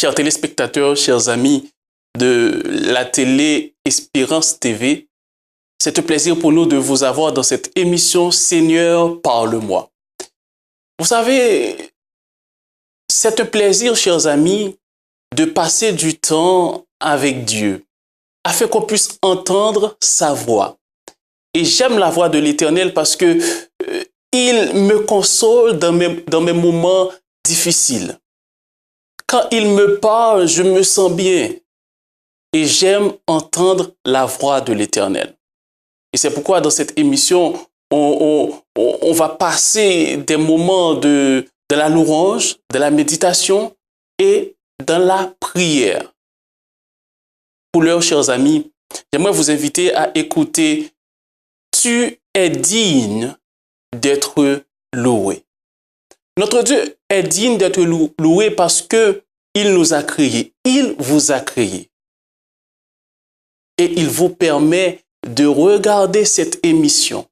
Chers téléspectateurs, chers amis de la télé Espérance TV, c'est un plaisir pour nous de vous avoir dans cette émission Seigneur, parle-moi. Vous savez, c'est un plaisir, chers amis, de passer du temps avec Dieu, afin qu'on puisse entendre sa voix. Et j'aime la voix de l'Éternel parce que il me console dans mes moments difficiles. Quand il me parle, je me sens bien. Et j'aime entendre la voix de l'Éternel. Et c'est pourquoi dans cette émission, on va passer des moments de la louange, de la méditation et dans la prière. Pour l'heure, chers amis, j'aimerais vous inviter à écouter « Tu es digne d'être loué ». Notre Dieu est digne d'être loué parce que il nous a créés, il vous a créé. Et il vous permet de regarder cette émission.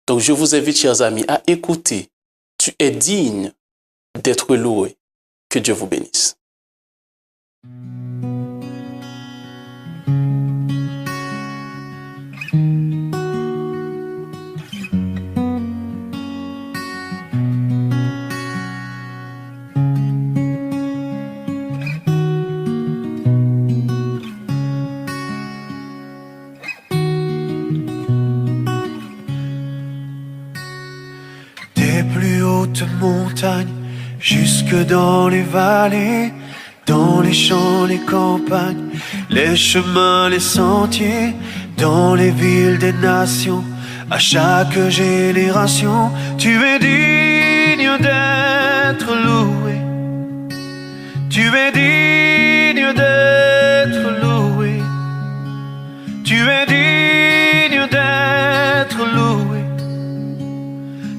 Donc je vous invite, chers amis, à écouter. Tu es digne d'être loué. Que Dieu vous bénisse. Montagne, jusque dans les vallées, dans les champs, les campagnes, les chemins, les sentiers, dans les villes des nations, à chaque génération, tu es digne d'être loué. Tu es digne d'être loué. Tu es digne d'être loué.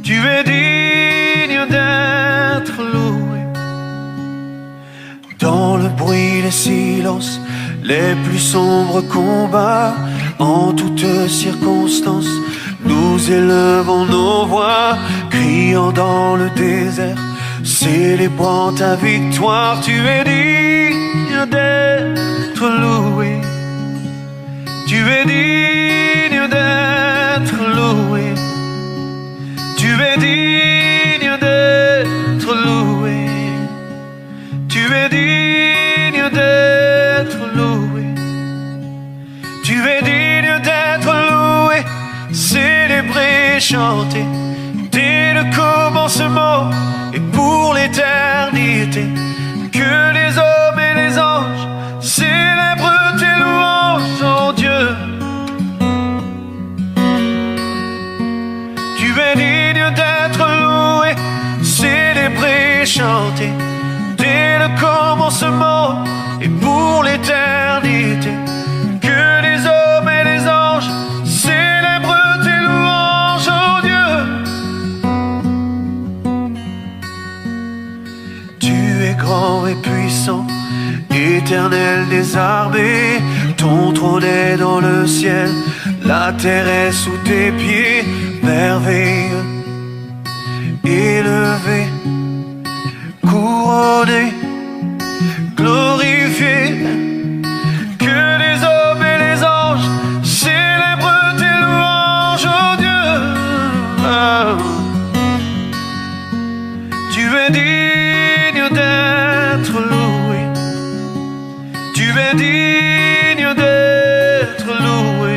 Tu es digne d'être loué. Dans le bruit, les silences, les plus sombres combats, en toutes circonstances, nous élevons nos voix, criant dans le désert, célébrant ta victoire. Tu es digne d'être loué. Tu es digne d'être loué. Tu es digne d'être loué. Tu es digne d'être loué. Tu es digne d'être loué, célébré, chanté, dès le commencement et pour l'éternité. Que les hommes et les anges célèbrent tes louanges, oh Dieu. Tu es digne d'être loué, célébré, chanté, dès le commencement et pour l'éternité. Que les hommes et les anges célèbrent tes louanges, oh Dieu. Tu es grand et puissant, éternel désarmé, ton trône est dans le ciel, la terre est sous tes pieds, merveilleux, élevé, couronné, glorifié. Que les hommes et les anges célèbrent tes louanges, oh Dieu. Tu es digne d'être loué. Tu es digne d'être loué.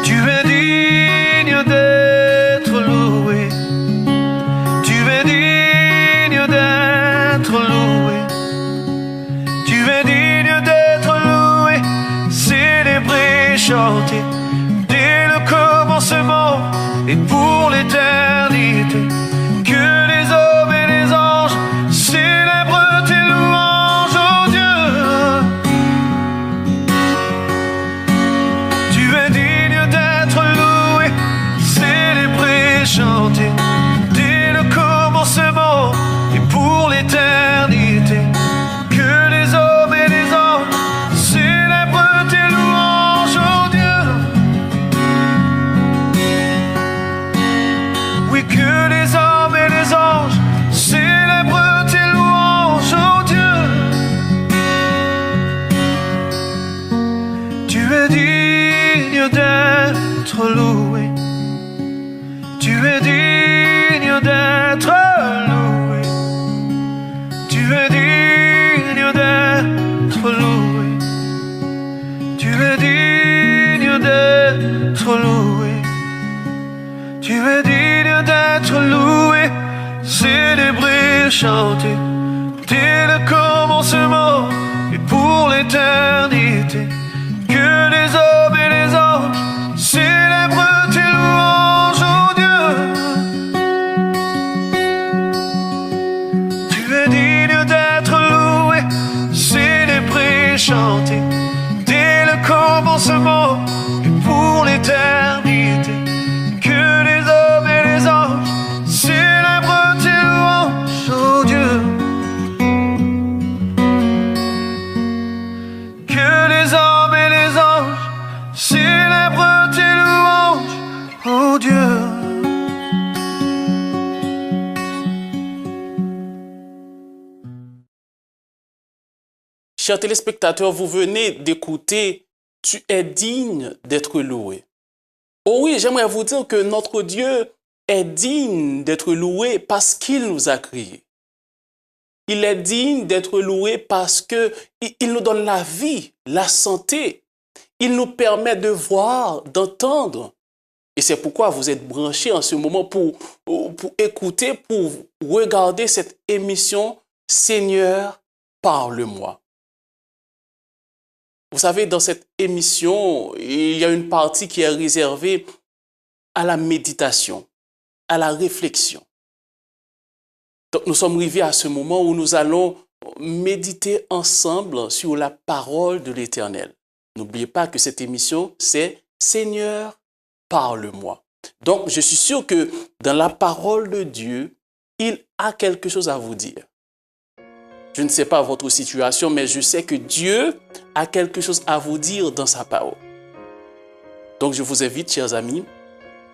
Tu es digne d'être loué. Tu es digne d'être loué. Tu es digne d'être loué, célébré, chanté, dès le commencement et pour l'éternité. Que les hommes et les anges célèbrent tes louanges, oh Dieu. Tu es digne d'être loué, célébré, chanté, dès le commencement et pour l'éternité. Que les hommes et les anges célèbrent tes louanges, oh Dieu. Oui, que les hommes et les célébrer, chanter dès le commencement et pour l'éternité. Que les hommes et les anges célèbrent tes louanges, oh Dieu. Tu es digne d'être loué, célébré, chanté dès le commencement et pour l'éternité. Que les hommes et les anges célèbrent tes louanges, oh Dieu. Que les hommes et les anges célèbrent tes louanges, oh Dieu. Chers téléspectateurs, vous venez d'écouter « Tu es digne d'être loué ». Oh oui, j'aimerais vous dire que notre Dieu est digne d'être loué parce qu'il nous a créés. Il est digne d'être loué parce qu'il nous donne la vie, la santé. Il nous permet de voir, d'entendre. Et c'est pourquoi vous êtes branchés en ce moment pour écouter, pour regarder cette émission « Seigneur, parle-moi ». Vous savez, dans cette émission, il y a une partie qui est réservée à la méditation, à la réflexion. Donc, nous sommes arrivés à ce moment où nous allons méditer ensemble sur la parole de l'Éternel. N'oubliez pas que cette émission, c'est « Seigneur, parle-moi ». Donc, je suis sûr que dans la parole de Dieu, il a quelque chose à vous dire. Je ne sais pas votre situation, mais je sais que Dieu a quelque chose à vous dire dans sa parole. Donc, je vous invite, chers amis,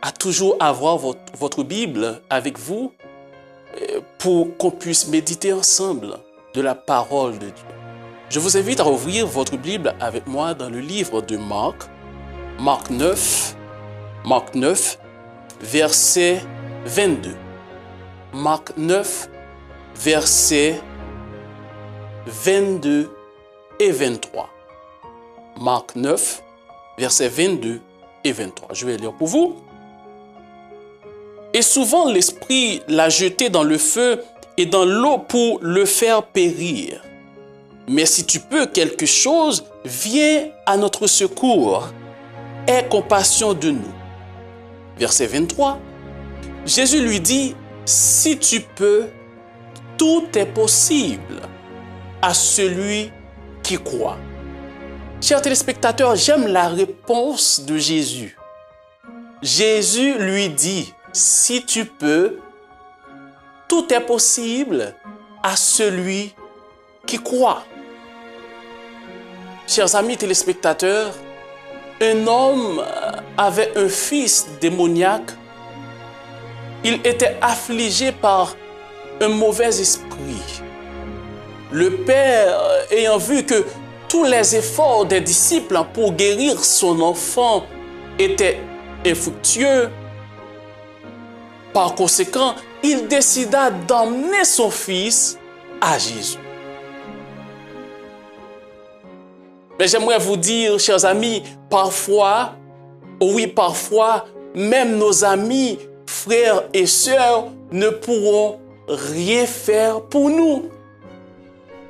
à toujours avoir votre Bible avec vous pour qu'on puisse méditer ensemble de la parole de Dieu. Je vous invite à ouvrir votre Bible avec moi dans le livre de Marc, Marc 9, verset 22. Marc 9, verset 22 et 23. Marc 9, versets 22 et 23. Je vais lire pour vous. Et souvent l'Esprit l'a jeté dans le feu et dans l'eau pour le faire périr. Mais si tu peux quelque chose, viens à notre secours. Aie compassion de nous. Verset 23. Jésus lui dit, si tu peux, tout est possible à celui qui croit. Chers téléspectateurs, j'aime la réponse de Jésus. Jésus lui dit, si tu peux, tout est possible à celui qui croit. Chers amis téléspectateurs, un homme avait un fils démoniaque. Il était affligé par un mauvais esprit. Le père, ayant vu que tous les efforts des disciples pour guérir son enfant étaient infructueux, par conséquent, il décida d'emmener son fils à Jésus. Mais j'aimerais vous dire, chers amis, parfois, même nos amis, frères et sœurs ne pourront rien faire pour nous.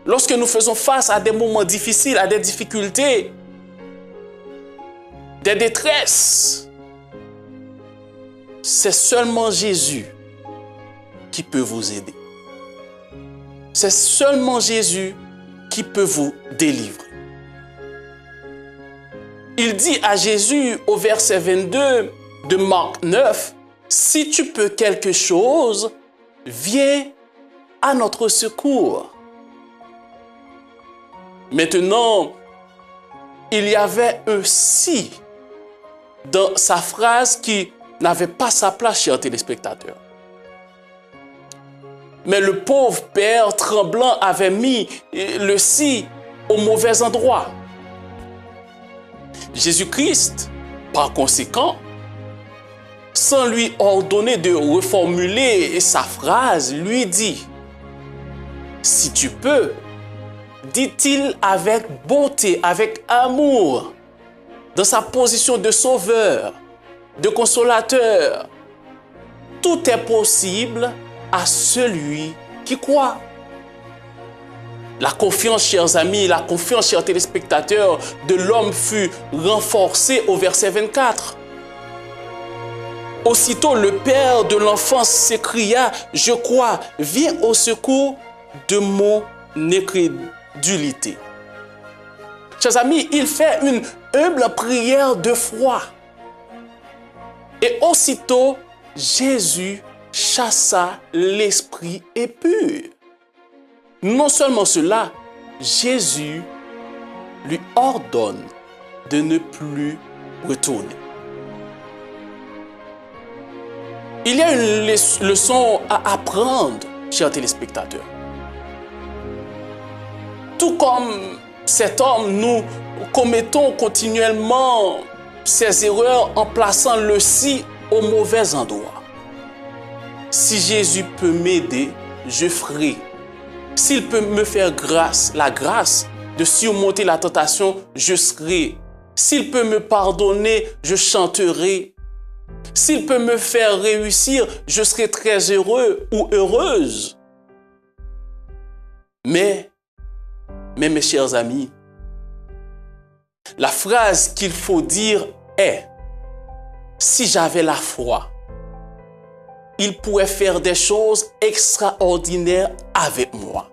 Lorsque nous faisons face à des moments difficiles, à des difficultés, des détresses, c'est seulement Jésus qui peut vous aider. C'est seulement Jésus qui peut vous délivrer. Il dit à Jésus au verset 22 de Marc 9, « Si tu peux quelque chose, viens à notre secours. » Maintenant, il y avait un « si » dans sa phrase qui n'avait pas sa place, chers téléspectateurs. Mais le pauvre père tremblant avait mis le « si » au mauvais endroit. Jésus-Christ, par conséquent, sans lui ordonner de reformuler sa phrase, lui dit « Si tu peux », dit-il avec bonté, avec amour, dans sa position de sauveur, de consolateur. Tout est possible à celui qui croit. La confiance, chers amis, la confiance, chers téléspectateurs, de l'homme fut renforcée au verset 24. Aussitôt, le père de l'enfant s'écria, « Je crois, viens au secours de mon incrédulité. » Chers amis, il fait une humble prière de foi. Et aussitôt, Jésus chassa l'esprit impur. Non seulement cela, Jésus lui ordonne de ne plus retourner. Il y a une leçon à apprendre, chers téléspectateurs. Tout comme cet homme, nous commettons continuellement ces erreurs en plaçant le si au mauvais endroit. Si Jésus peut m'aider, je ferai. S'il peut me faire la grâce de surmonter la tentation, je serai. S'il peut me pardonner, je chanterai. S'il peut me faire réussir, je serai très heureux ou heureuse. Mais mes chers amis, la phrase qu'il faut dire est « Si j'avais la foi, il pourrait faire des choses extraordinaires avec moi. »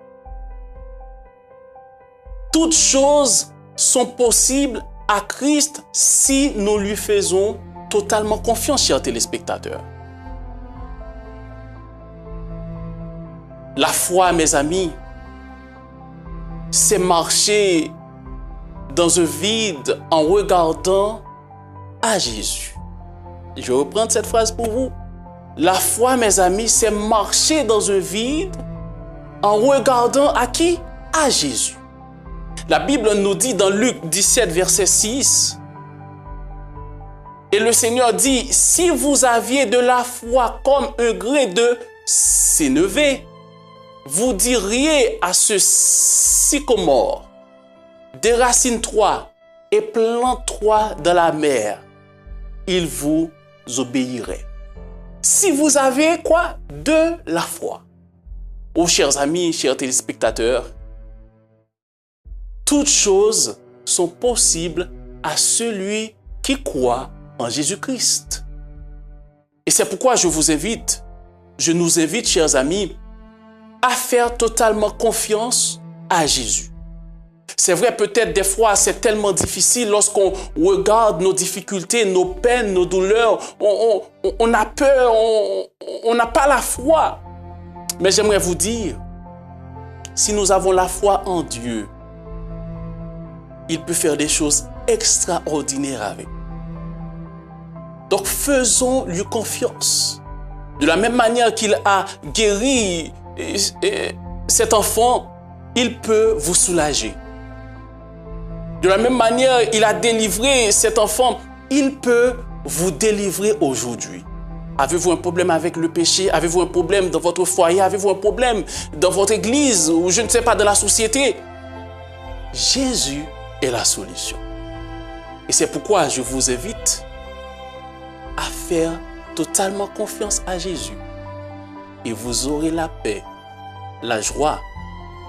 Toutes choses sont possibles à Christ si nous lui faisons totalement confiance, chers téléspectateurs. La foi, mes amis, c'est marcher dans un vide en regardant à Jésus. Je vais reprendre cette phrase pour vous. La foi, mes amis, c'est marcher dans un vide en regardant à qui? À Jésus. La Bible nous dit dans Luc 17, verset 6, et le Seigneur dit, si vous aviez de la foi comme un grain de sénévé, vous diriez à ce sycomore, déracine-toi et plante-toi dans la mer, il vous obéirait. Si vous avez quoi? De la foi. Oh, chers amis, chers téléspectateurs, toutes choses sont possibles à celui qui croit en Jésus-Christ. Et c'est pourquoi je nous invite, chers amis, à faire totalement confiance à Jésus. C'est vrai, peut-être des fois, c'est tellement difficile lorsqu'on regarde nos difficultés, nos peines, nos douleurs. On a peur, on n'a pas la foi. Mais j'aimerais vous dire, si nous avons la foi en Dieu, il peut faire des choses extraordinaires avec nous. Donc faisons-lui confiance. De la même manière qu'il a guéri cet enfant, il peut vous soulager. De la même manière, il a délivré cet enfant, il peut vous délivrer aujourd'hui. Avez-vous un problème avec le péché? Avez-vous un problème dans votre foyer? Avez-vous un problème dans votre église ou je ne sais pas, dans la société? Jésus est la solution. Et c'est pourquoi je vous invite à faire totalement confiance à Jésus. Et vous aurez la paix, la joie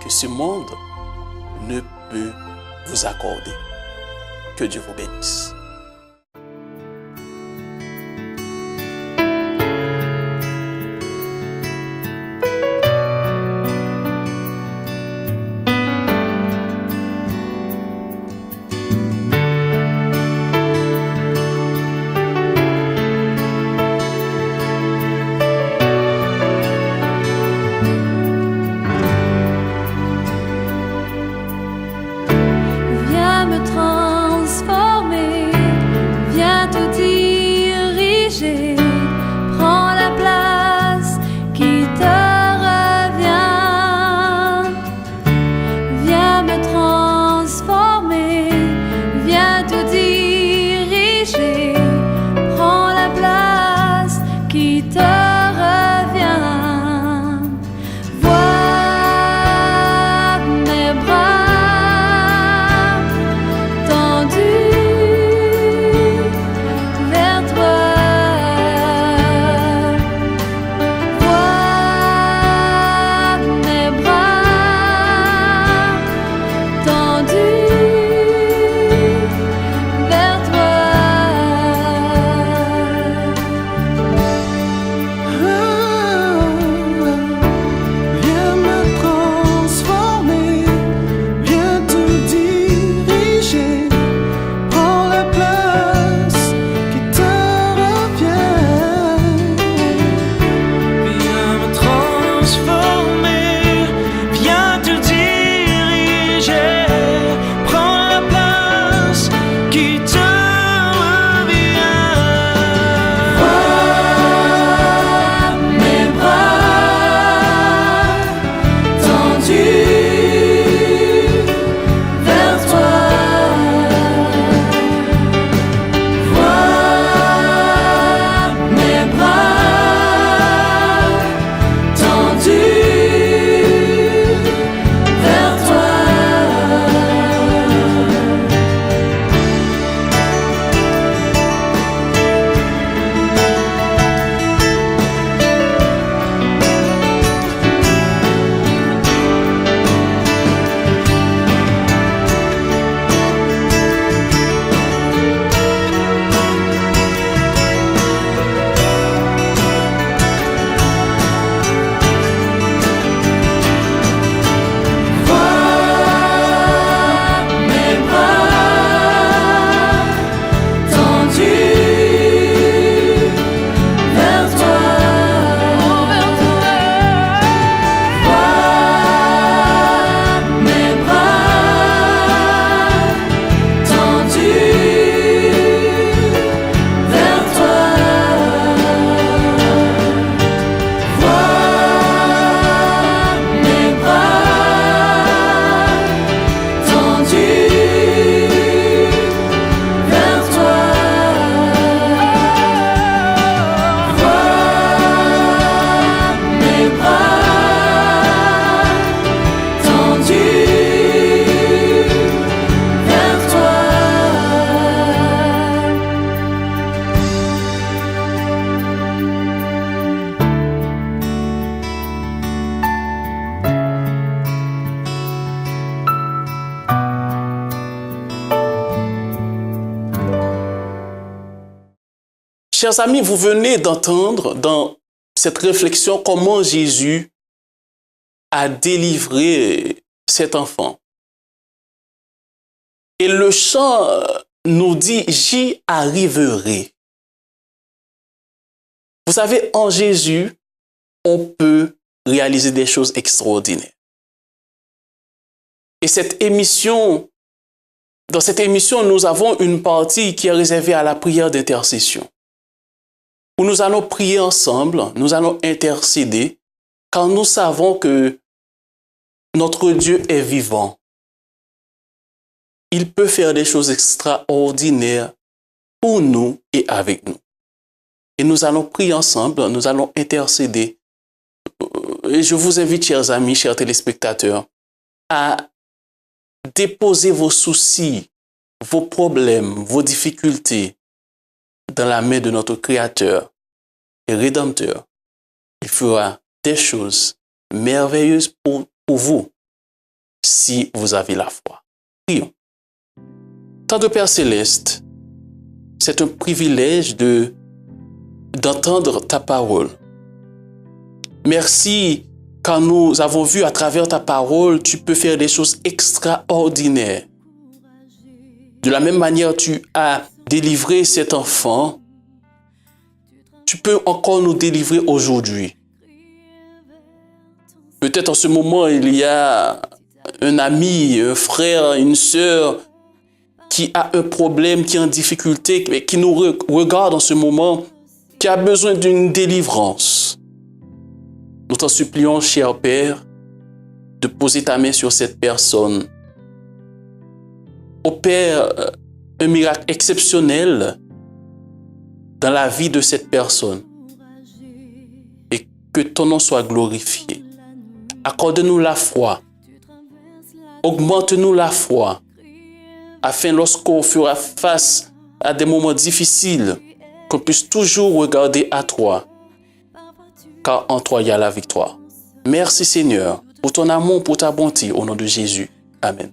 que ce monde ne peut vous accorder. Que Dieu vous bénisse. Chers amis, vous venez d'entendre dans cette réflexion comment Jésus a délivré cet enfant. Et le chant nous dit « J'y arriverai ». Vous savez, en Jésus, on peut réaliser des choses extraordinaires. Et dans cette émission, nous avons une partie qui est réservée à la prière d'intercession, où nous allons prier ensemble, nous allons intercéder, car nous savons que notre Dieu est vivant. Il peut faire des choses extraordinaires pour nous et avec nous. Et nous allons prier ensemble, nous allons intercéder. Et je vous invite, chers amis, chers téléspectateurs, à déposer vos soucis, vos problèmes, vos difficultés dans la main de notre Créateur et Rédempteur. Il fera des choses merveilleuses pour vous si vous avez la foi. Prions. Tendre Père Céleste, c'est un privilège d'entendre ta parole. Merci, car nous avons vu à travers ta parole, tu peux faire des choses extraordinaires. De la même manière, tu as délivré cet enfant. Tu peux encore nous délivrer aujourd'hui. Peut-être en ce moment, il y a un ami, un frère, une sœur qui a un problème, qui est en difficulté, mais qui nous regarde en ce moment, qui a besoin d'une délivrance. Nous t'en supplions, cher Père, de poser ta main sur cette personne. Opère un miracle exceptionnel dans la vie de cette personne et que ton nom soit glorifié. Accorde-nous la foi. Augmente-nous la foi afin lorsqu'on fera face à des moments difficiles, qu'on puisse toujours regarder à toi, car en toi il y a la victoire. Merci Seigneur pour ton amour, pour ta bonté, au nom de Jésus. Amen.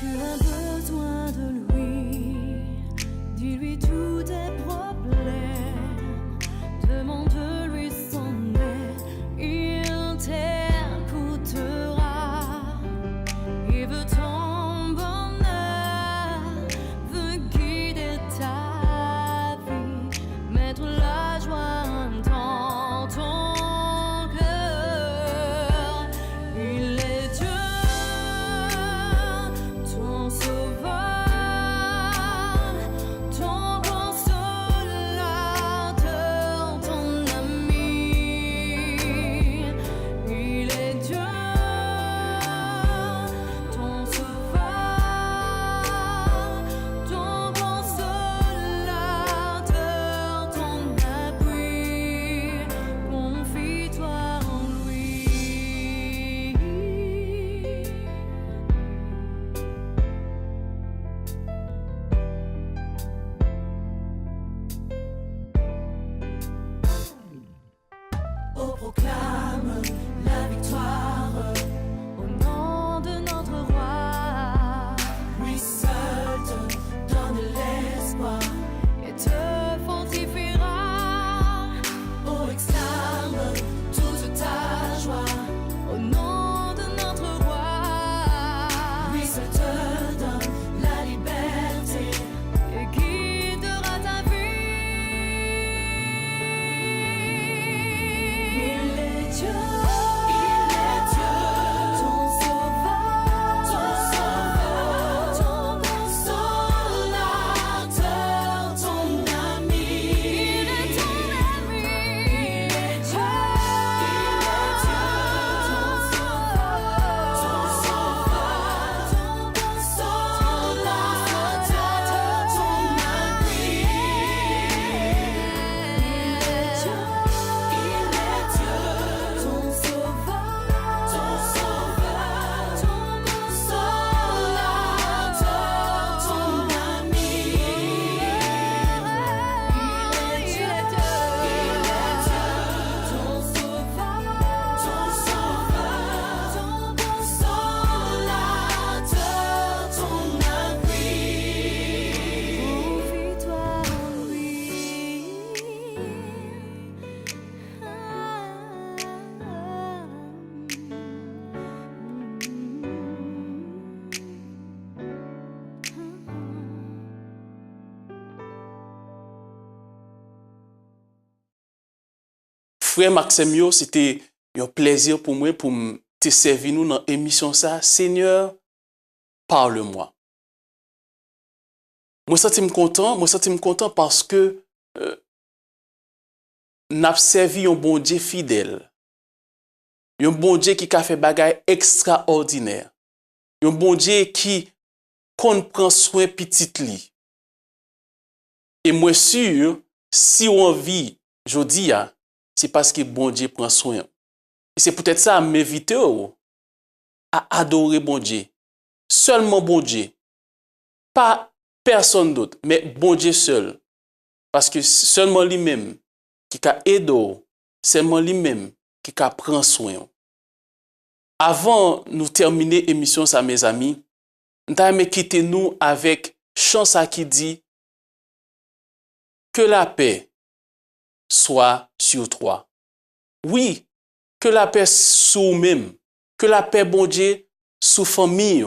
Tu as besoin de lui, dis-lui tous tes problèmes, demande-lui son aide, il t'écoutera, il veut ton bonheur, veut guider ta vie, mettre la joie dans ton cœur, il est Dieu. Ton sauveur, ton consolateur, ton ami. frère Maxime yo, c'était un plaisir pour moi pour te servir nous dans l'émission ça. Seigneur, parle-moi. Moi senti content parce que n'a servi un bon Dieu fidèle. Un bon Dieu qui a fait bagaille extraordinaire. Un bon Dieu qui prend soin petit li. Et moi sûr, si on vit, je dis, c'est parce que bon Dieu prend soin. Et c'est peut-être ça à m'inviter à adorer bon Dieu. Seulement bon Dieu. Pas personne d'autre, mais bon Dieu seul. Parce que seulement lui-même qui a aidé, seulement lui-même qui a pris soin. Avant nous terminer l'émission, ça, mes amis, nous allons quitter nous avec chant qui dit que la paix soit sur toi. Oui, que la paix sur nous-mêmes, que la paix, bon Dieu, sous famille,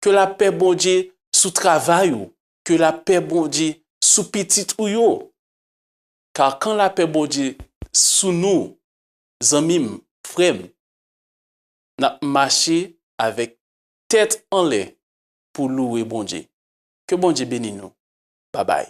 que la paix, bon Dieu, sous travail, que la paix, bon Dieu, sous petit ou yo. Car quand la paix, bon Dieu, sous nous, amis, frères, nous marchons avec tête en l'air pour louer bon Dieu. Que bon Dieu bénisse nous. Bye bye.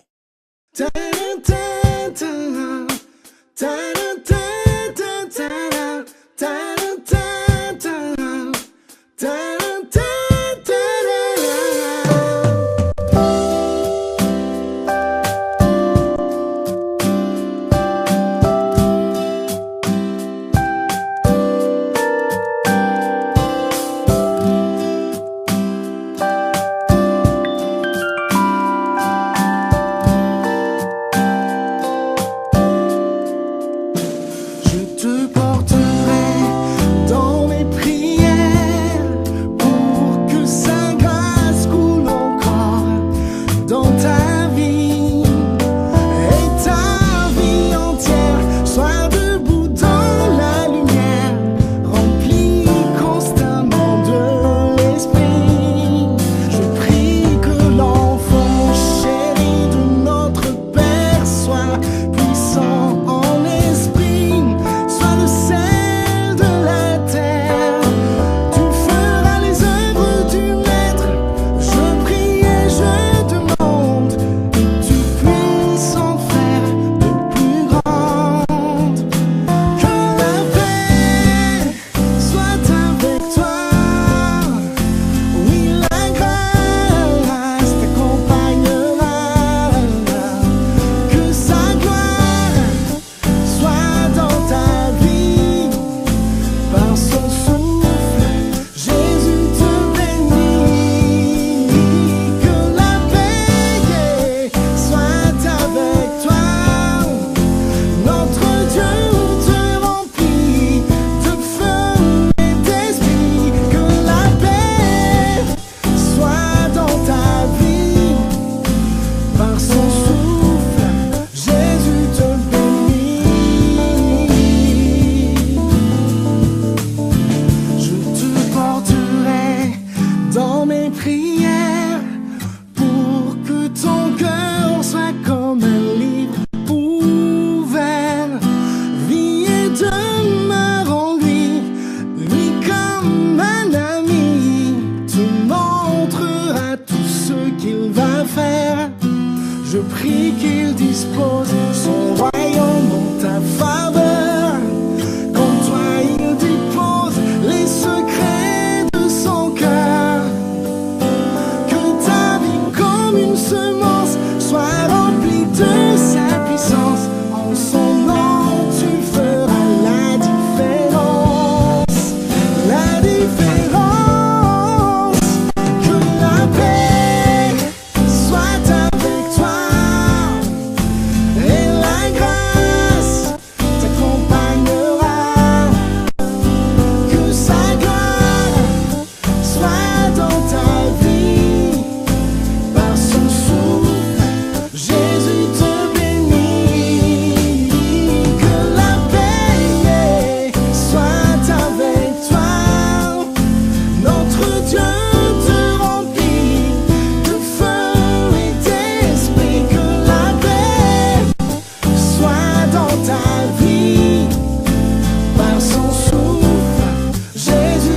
Jésus